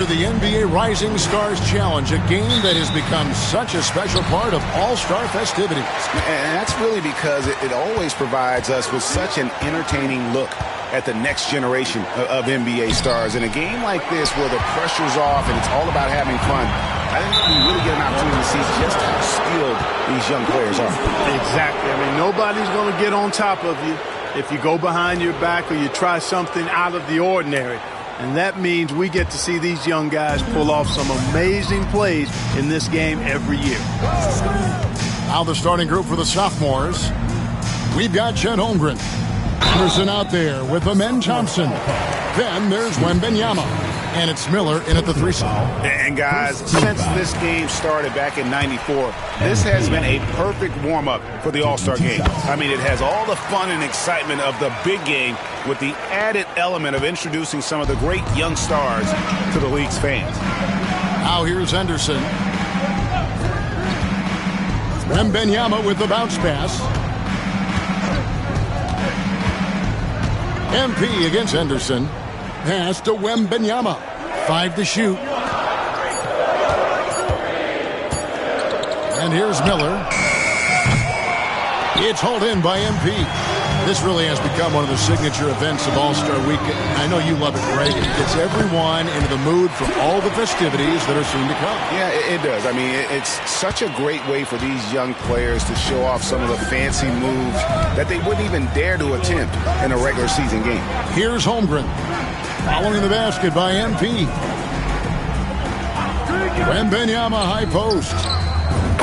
The NBA Rising Stars Challenge, a game that has become such a special part of all-star festivities. And that's really because it always provides us with such an entertaining look at the next generation of NBA stars. In a game like this where the pressure's off and it's all about having fun, I think we really get an opportunity to see just how skilled these young players are. Exactly. I mean, nobody's going to get on top of you if you go behind your back or you try something out of the ordinary. And that means we get to see these young guys pull off some amazing plays in this game every year. Now the starting group for the sophomores. We've got Chet Holmgren. Anderson out there with Amen Thompson. Then there's Wembanyama. And it's Miller in at the 3 spot. And guys, since this game started back in '94, this has been a perfect warm-up for the All-Star game. I mean, it has all the fun and excitement of the big game with the added element of introducing some of the great young stars to the league's fans. Now here's Anderson. Wembanyama with the bounce pass. MP against Anderson. Pass to Wembanyama. 5 to shoot. And here's Miller. It's hauled in by MP. This really has become one of the signature events of All-Star Weekend. I know you love it, Greg. It gets everyone into the mood for all the festivities that are soon to come. Yeah, it does. I mean, it's such a great way for these young players to show off some of the fancy moves that they wouldn't even dare to attempt in a regular season game. Here's Holmgren. Following the basket by MP. Wembanyama high post.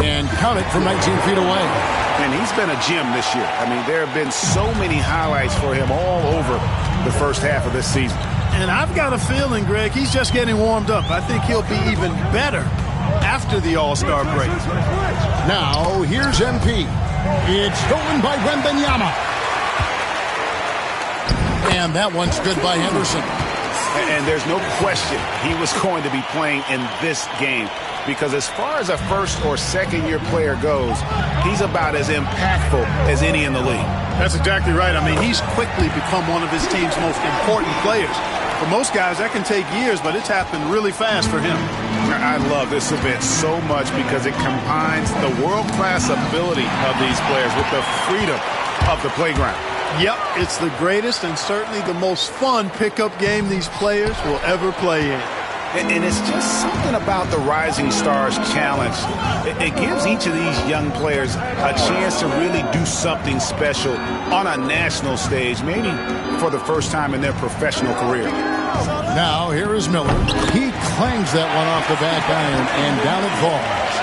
And count it from 19 feet away. And he's been a gem this year. I mean, there have been so many highlights for him all over the first half of this season. And I've got a feeling, Greg, he's just getting warmed up. I think he'll be even better after the All-Star break. Now, here's MP. It's stolen by Wembanyama. And that one's good by Henderson. And there's no question he was going to be playing in this game, because as far as a first or second year player goes, he's about as impactful as any in the league. That's exactly right. I mean, he's quickly become one of his team's most important players. For most guys, that can take years, but it's happened really fast for him. I love this event so much because it combines the world-class ability of these players with the freedom of the playground. Yep, it's the greatest and certainly the most fun pickup game these players will ever play in. And it's just something about the Rising Stars Challenge. It gives each of these young players a chance to really do something special on a national stage, maybe for the first time in their professional career. Now, here is Miller. He clangs that one off the back iron, and down it falls.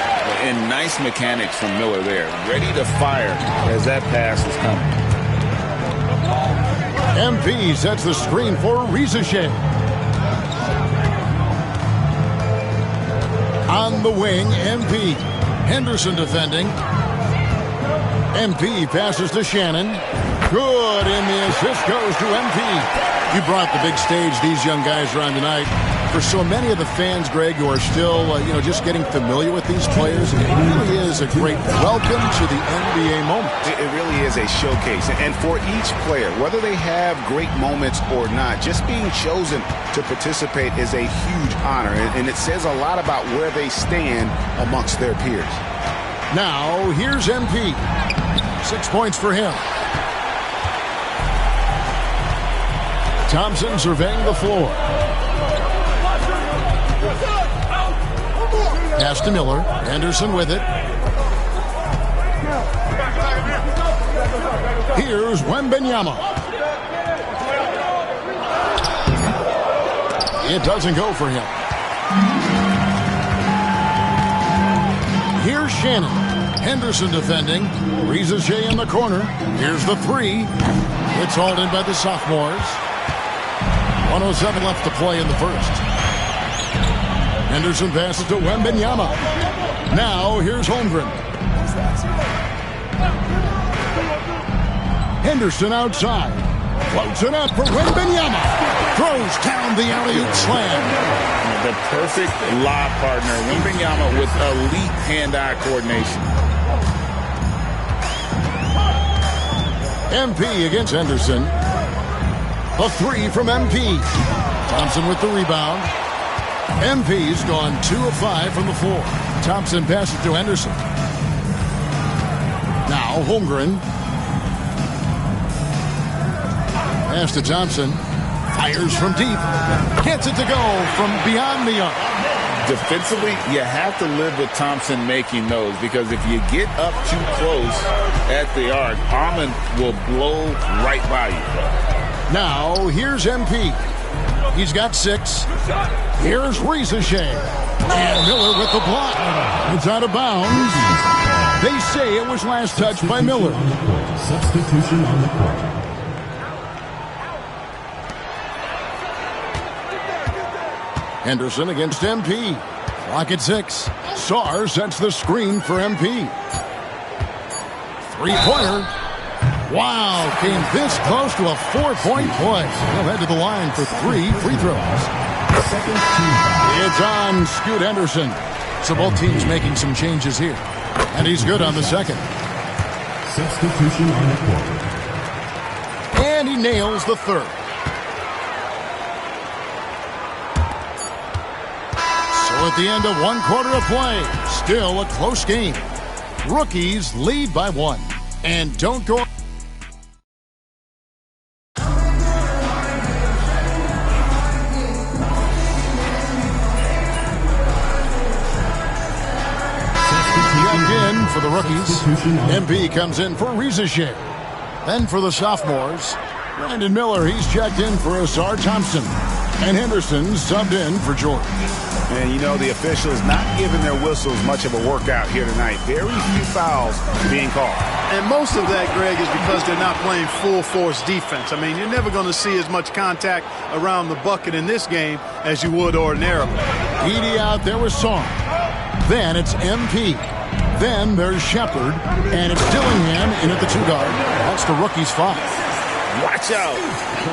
And nice mechanics from Miller there. Ready to fire as that pass is coming. MP sets the screen for Rizashe. On the wing, MP. Henderson defending. MP passes to Shannon. Good, and the assist goes to MP. You brought the big stage these young guys are on tonight. For so many of the fans, Greg, who are still, just getting familiar with these players, it really is a great welcome to the NBA moment. It really is a showcase. And for each player, whether they have great moments or not, just being chosen to participate is a huge honor. And it says a lot about where they stand amongst their peers. Now, here's MP. 6 points for him. Thompson surveying the floor. Pass to Miller. Anderson with it. Here's Wembanyama. It doesn't go for him. Here's Shannon. Henderson defending. Rizashe in the corner. Here's the 3. It's hauled in by the sophomores. 1:07 left to play in the first. Henderson passes to Wembanyama. Now, here's Holmgren. Henderson outside. Floats it up for Wembanyama. Throws down the alley-oop slam. The perfect lob partner. Wembanyama with elite hand-eye coordination. MP against Henderson. A 3 from MP. Thompson with the rebound. MP's gone 2 of 5 from the floor. Thompson passes to Henderson. Now Holmgren. Pass to Thompson. Fires from deep. Gets it to go from beyond the arc. Defensively, you have to live with Thompson making those, because if you get up too close at the arc, Armand will blow right by you. Now, here's MP. He's got 6. Here's Rieseshay. And Miller with the block. It's out of bounds. They say it was last touched by Miller. Substitution on the court. Henderson against MP. Clock at 6. Sarr sets the screen for MP. Three-pointer. Wow, came this close to a 4-point play. He'll head to the line for 3 free throws. It's on Scoot Henderson. So both teams making some changes here. And he's good on the second. Substitution on the court. And he nails the third. At the end of 1 quarter of play, still a close game. Rookies lead by 1. And don't go... Checked in for the rookies. MP comes in for Rieseshay. Then for the sophomores, Brandon Miller, he's checked in for Ausar Thompson. And Henderson subbed in for George. And, you know, the officials not giving their whistles much of a workout here tonight. Very few fouls being called. And most of that, Greg, is because they're not playing full-force defense. I mean, you're never going to see as much contact around the bucket in this game as you would ordinarily. Edie out there with Sarr. Then it's MP. Then there's Shepard. And it's Dillingham in at the 2 guard. That's the rookie's 5. Watch out.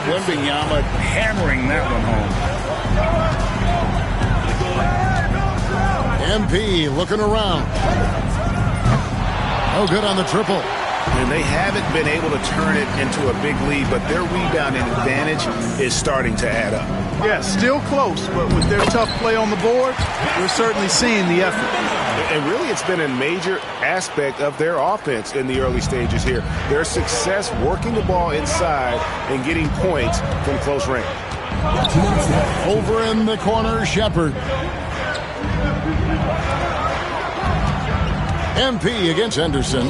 Wembanyama hammering that one home. MP looking around. No good on the triple. And they haven't been able to turn it into a big lead, but their rebounding advantage is starting to add up. Yeah, still close, but with their tough play on the board, we're certainly seeing the effort. And really, it's been a major aspect of their offense in the early stages here. Their success working the ball inside and getting points from close range. Over in the corner, Shepard. MP against Henderson.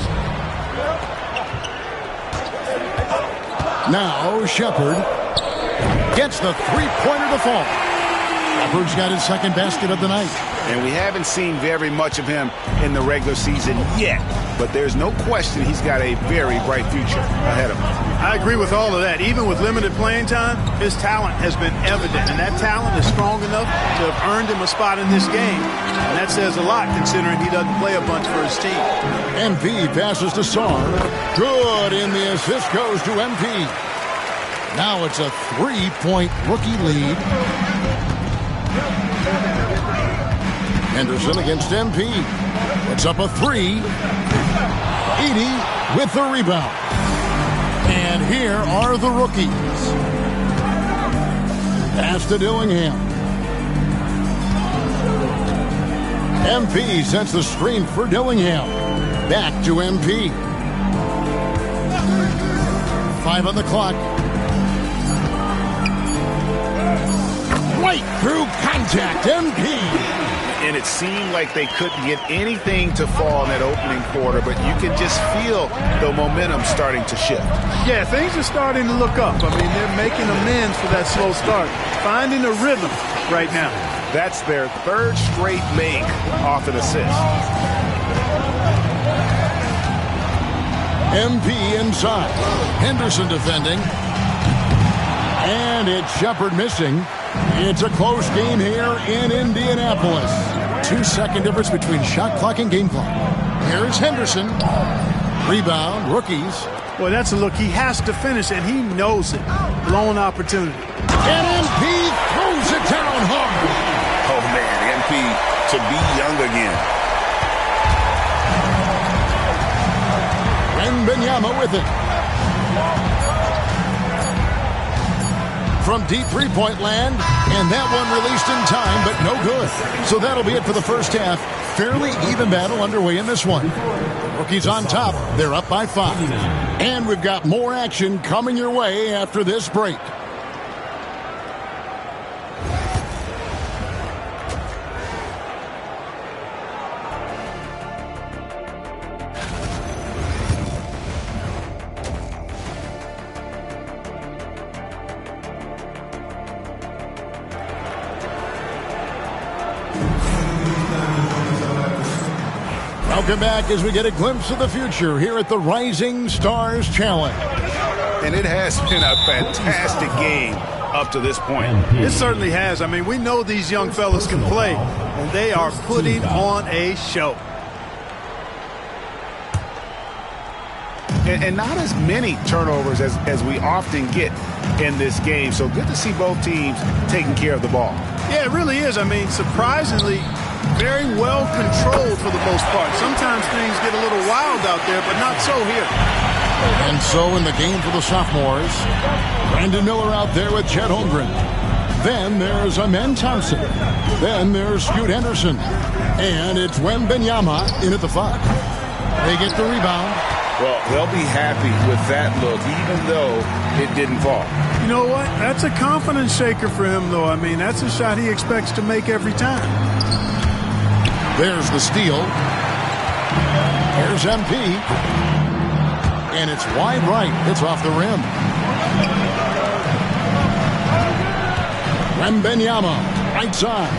Now Shepard gets the three-pointer to fall. Shepard's got his second basket of the night. And we haven't seen very much of him in the regular season yet, but there's no question he's got a very bright future ahead of him. I agree with all of that. Even with limited playing time, his talent has been evident, and that talent is strong enough to have earned him a spot in this game. And that says a lot considering he doesn't play a bunch for his team. MP passes to Sarr. Good, and the assist goes to MP. Now it's a 3-point rookie lead. Henderson against MP. Puts up a 3. Edie with the rebound. And here are the rookies. Pass to Dillingham. MP sets the screen for Dillingham. Back to MP. 5 on the clock. Right through contact, MP. And it seemed like they couldn't get anything to fall in that opening quarter, but you can just feel the momentum starting to shift. Yeah, things are starting to look up. I mean, they're making amends for that slow start, finding a rhythm right now. That's their third straight make off an assist. MP inside. Henderson defending. And it's Shepard missing. It's a close game here in Indianapolis. 2-second difference between shot clock and game clock. Here's Henderson. Rebound, rookies. Well, that's a look. He has to finish, and he knows it. Blown opportunity. And MP throws it down hard. Oh, man, MP to be young again. Wembanyama with it. from deep three-point land, and that one released in time, but no good. So that'll be it for the first half. Fairly even battle underway in this one. Rookies on top. They're up by 5. And we've got more action coming your way after this break. Welcome back as we get a glimpse of the future here at the Rising Stars Challenge. And it has been a fantastic game up to this point. It certainly has. I mean, we know these young fellas can play, and they are putting on a show. And not as many turnovers as we often get in this game. So good to see both teams taking care of the ball. Yeah, it really is. I mean, surprisingly, very well controlled for the most part. Sometimes things get a little wild out there, but not so here. And so in the game for the sophomores, Brandon Miller out there with Chet Holmgren. Then there's Amen Thompson. Then there's Scoot Henderson. And it's Wembanyama in at the 5. They get the rebound. Well, they'll be happy with that look, even though it didn't fall. You know what? That's a confidence shaker for him, though. I mean, that's a shot he expects to make every time. There's the steal. Here's MP. And it's wide right. It's off the rim. Wembanyama, right side.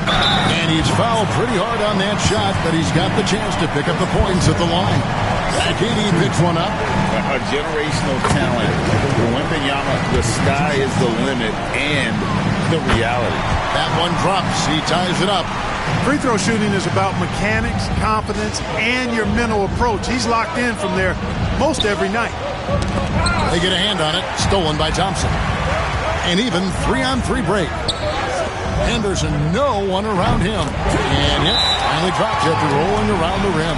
And he's fouled pretty hard on that shot, but he's got the chance to pick up the points at the line. KD picks one up. A generational talent. Wembanyama, the sky is the limit and the reality. That one drops. He ties it up. Free throw shooting is about mechanics, confidence, and your mental approach. He's locked in from there most every night. They get a hand on it. Stolen by Thompson. And even 3-on-3 break. Henderson, no one around him. And it finally drops after rolling around the rim.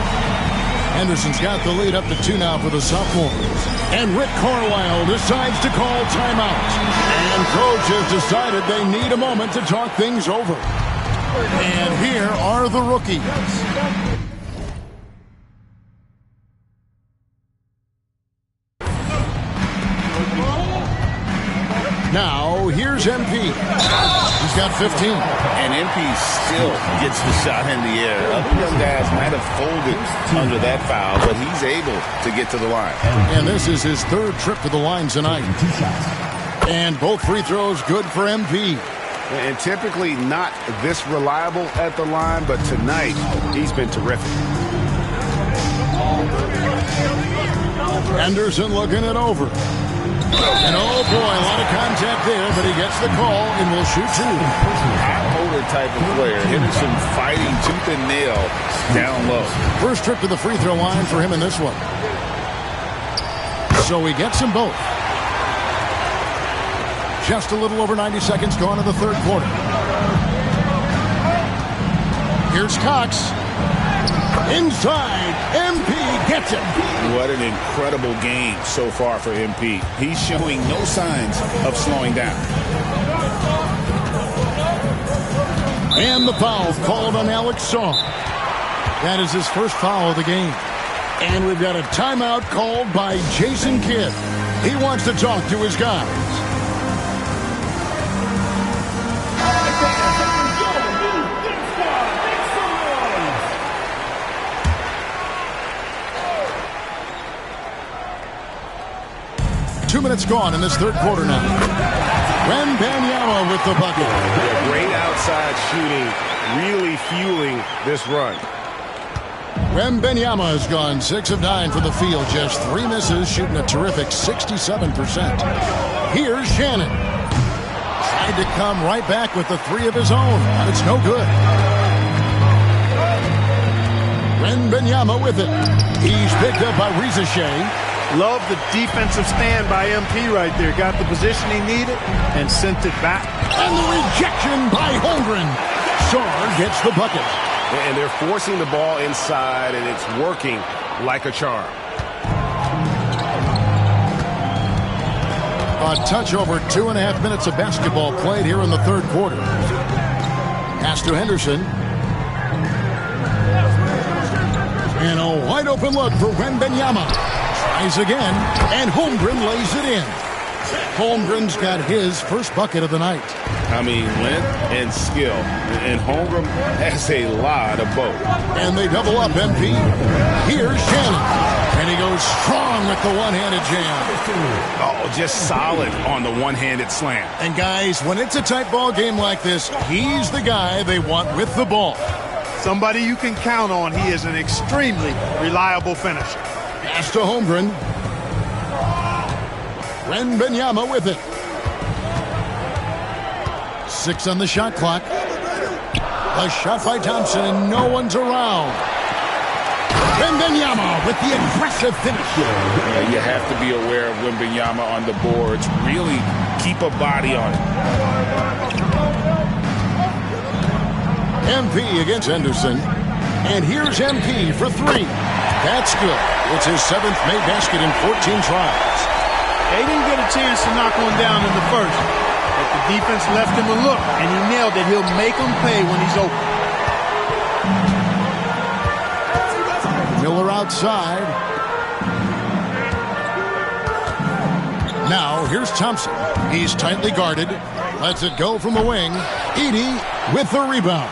Henderson's got the lead up to 2 now for the sophomores. And Rick Carlisle decides to call timeout. And coach has decided they need a moment to talk things over. And here are the rookies. Now, here's MP. He's got 15. And MP still gets the shot in the air. Other young guys might have folded under that foul, but he's able to get to the line. And this is his 3rd trip to the line tonight. And both free throws good for MP. And typically not this reliable at the line, but tonight he's been terrific. Henderson looking it over. And oh boy, a lot of contact there, but he gets the call and will shoot 2. High-motor type of player. Henderson fighting tooth and nail down low. First trip to the free throw line for him in this one. So he gets them both. Just a little over 90 seconds gone in the 3rd quarter. Here's Cox. Inside, MP gets it. What an incredible game so far for MP. He's showing no signs of slowing down. And the foul called on Alex Song. That is his first foul of the game. And we've got a timeout called by Jason Kidd. He wants to talk to his guys. 2 minutes gone in this 3rd quarter now. Wembanyama with the bucket. Great outside shooting, really fueling this run. Wembanyama has gone 6 of 9 from the field. Just 3 misses, shooting a terrific 67%. Here's Shannon. Tried to come right back with the 3 of his own. It's no good. Wembanyama with it. He's picked up by Reza Shea. Love the defensive stand by MP right there. Got the position he needed and sent it back. And the rejection by Holmgren. Sarr gets the bucket. And they're forcing the ball inside, and it's working like a charm. A touch over 2.5 minutes of basketball played here in the third quarter. Pass to Henderson. And a wide open look for Wembanyama. Tries again, and Holmgren lays it in. Holmgren's got his first bucket of the night. I mean, length and skill. And Holmgren has a lot of both. And they double up, MP. Here's Shannon. And he goes strong with the one-handed jam. Oh, just solid on the one-handed slam. And guys, when it's a tight ball game like this, he's the guy they want with the ball. Somebody you can count on. He is an extremely reliable finisher. Pass to Holmgren. Wembanyama with it. 6 on the shot clock. A shot by Thompson, and no one's around. Wembanyama with the aggressive finish. Yeah, you have to be aware of Wembanyama on the boards. Really keep a body on it. MP against Henderson. And here's MP for 3. That's good. It's his 7th made basket in 14 tries. They didn't get a chance to knock one down in the first, but the defense left him a look, and he nailed it. He'll make them pay when he's open. Miller outside. Now here's Thompson. He's tightly guarded. Lets it go from the wing. Edey with the rebound.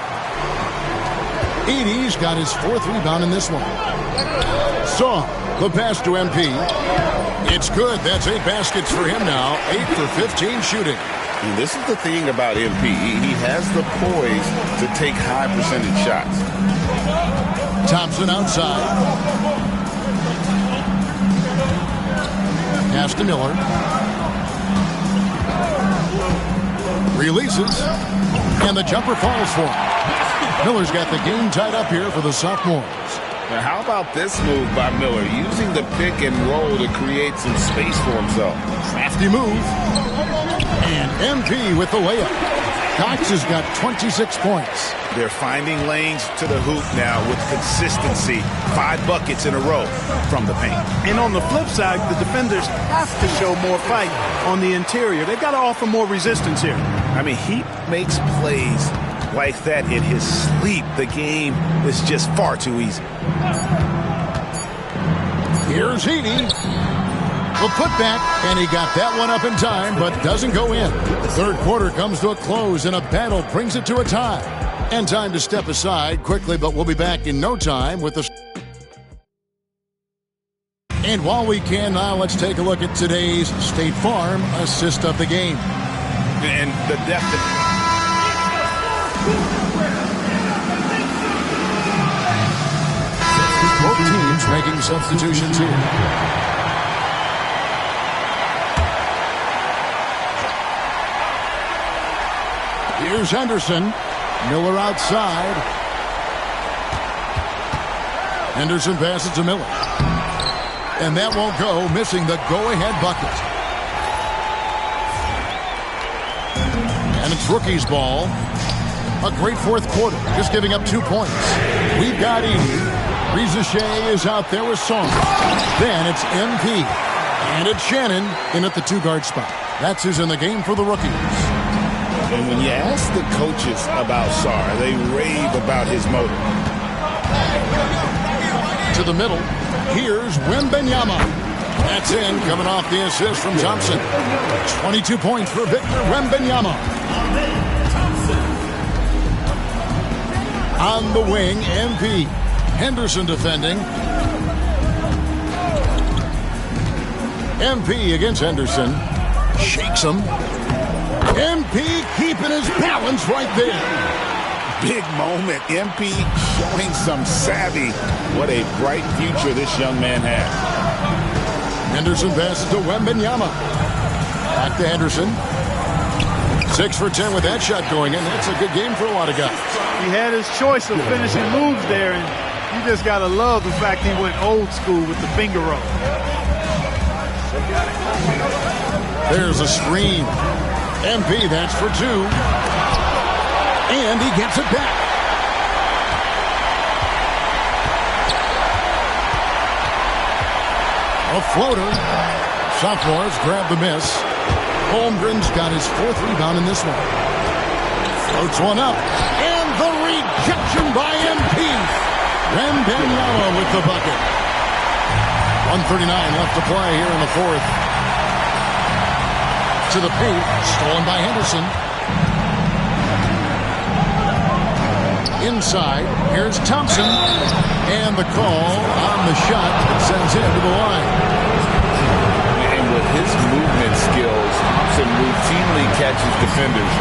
Edey's got his 4th rebound in this one. Saw the pass to MP. It's good. That's 8 baskets for him now. 8 for 15 shooting. And this is the thing about MP. He has the poise to take high percentage shots. Thompson outside. Pass to Miller. Releases. And the jumper falls for him. Miller's got the game tied up here for the sophomores. Now, how about this move by Miller, using the pick and roll to create some space for himself? Crafty move. And MP with the layup. Cox has got 26 points. They're finding lanes to the hoop now with consistency. 5 buckets in a row from the paint. And on the flip side, the defenders have to show more fight on the interior. They've got to offer more resistance here. I mean, he makes plays like that in his sleep. The game is just far too easy. Here's Edey. The putback, and he got that one up in time, but doesn't go in. Third quarter comes to a close, and a battle brings it to a tie. And time to step aside quickly, but we'll be back in no time with the... And while we can now, let's take a look at today's State Farm assist of the game. And the depth of... Both teams making substitutions here. Here's Henderson. Miller outside. Henderson passes to Miller. And that won't go, missing the go-ahead bucket. And it's rookie's ball. A great fourth quarter, just giving up 2 points. We've got Edey. Rizichet is out there with Song. Then it's MP. And it's Shannon in at the 2-guard spot. That's who's in the game for the rookies. And when you ask the coaches about Sarr, they rave about his motor. To the middle, here's Wembanyama. That's in, coming off the assist from Thompson. 22 points for Victor Wembanyama. On the wing, MP. Henderson defending. MP against Henderson. Shakes him. MP keeping his balance right there. Big moment. MP showing some savvy. What a bright future this young man has. Henderson passes to Wembanyama. Back to Henderson. 6 for 10 with that shot going in. That's a good game for a lot of guys. He had his choice of finishing moves there, and you just got to love the fact he went old school with the finger roll. There's a screen. MP, that's for 2. And he gets it back. A floater. Sophomores grab the miss. Holmgren's got his 4th rebound in this one. Floats one up. And the rejection by MP. Wembanyama with the bucket. 1:39 left to play here in the 4th. To the paint. Stolen by Henderson. Inside. Here's Thompson. And the call on the shot that sends him to the line. And with his movement skills, Thompson routinely catches defenders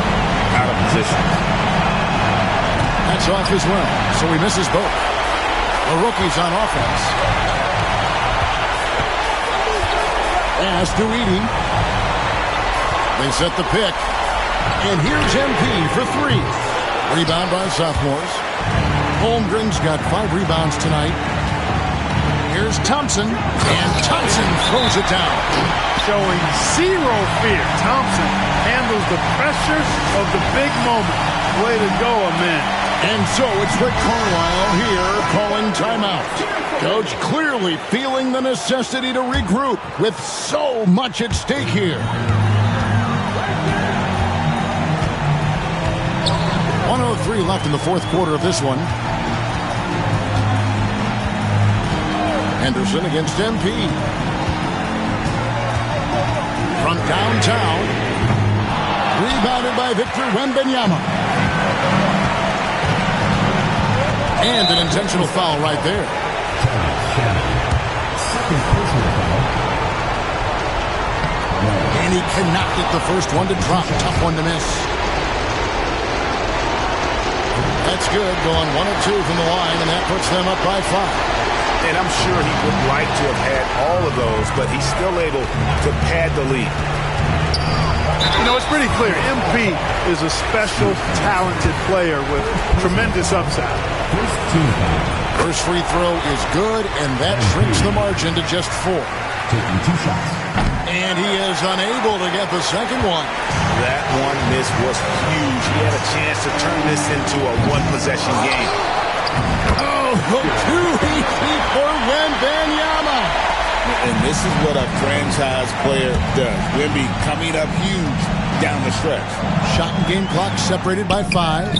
out of position. That's off as well, so he misses both. The rookie's on offense. Pass to Edey. They set the pick. And here's MP for 3. Rebound by sophomores. Holmgren's got 5 rebounds tonight. Here's Thompson. And Thompson throws it down. Showing zero fear. Thompson handles the pressure of the big moment. Way to go, man. And so it's Rick Carlisle here calling timeout. Coach clearly feeling the necessity to regroup with so much at stake here. 1:03 left in the 4th quarter of this one. Henderson against MP. From downtown. Rebounded by Victor Wembanyama. And an intentional foul right there. And he cannot get the first one to drop. Tough one to miss. That's good. Going 1 of 2 from the line, and that puts them up by 5. And I'm sure he would like to have had all of those, but he's still able to pad the lead. You know, it's pretty clear. MP is a special, talented player with tremendous upside. First free throw is good, and that shrinks the margin to just 4. Taking 2 shots. And he is unable to get the second one. That one miss was huge. He had a chance to turn this into a one-possession game. Oh, too easy for Wembanyama. And this is what a franchise player does. Wemby coming up huge down the stretch. Shot and game clock separated by 5.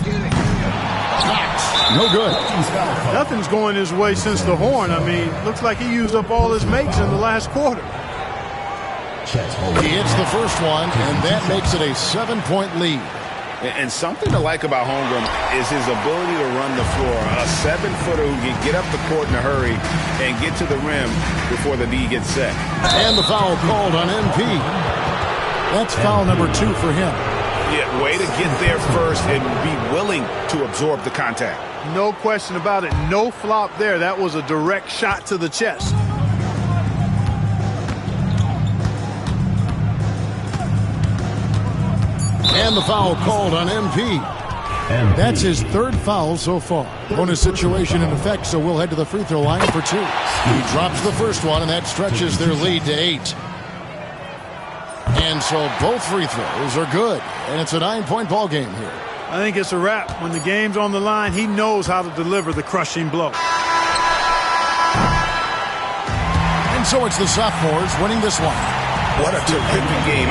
Cox, no good. Nothing's going his way since the horn. I mean, looks like he used up all his makes in the last quarter. He hits the first one, and that makes it a 7-point lead. And something to like about Holmgren is his ability to run the floor. A 7-footer who can get up the court in a hurry and get to the rim before the D gets set. And the foul called on MP. That's foul number 2 for him. Yeah, way to get there first and be willing to absorb the contact. No question about it. No flop there. That was a direct shot to the chest. And the foul called on MP. That's his 3rd foul so far. Bonus situation in effect, so we'll head to the free throw line for 2. He drops the first one, and that stretches their lead to 8. And so both free throws are good, and it's a 9-point ball game here. I think it's a wrap. When the game's on the line, he knows how to deliver the crushing blow. And so it's the sophomores winning this one. What a terrific game.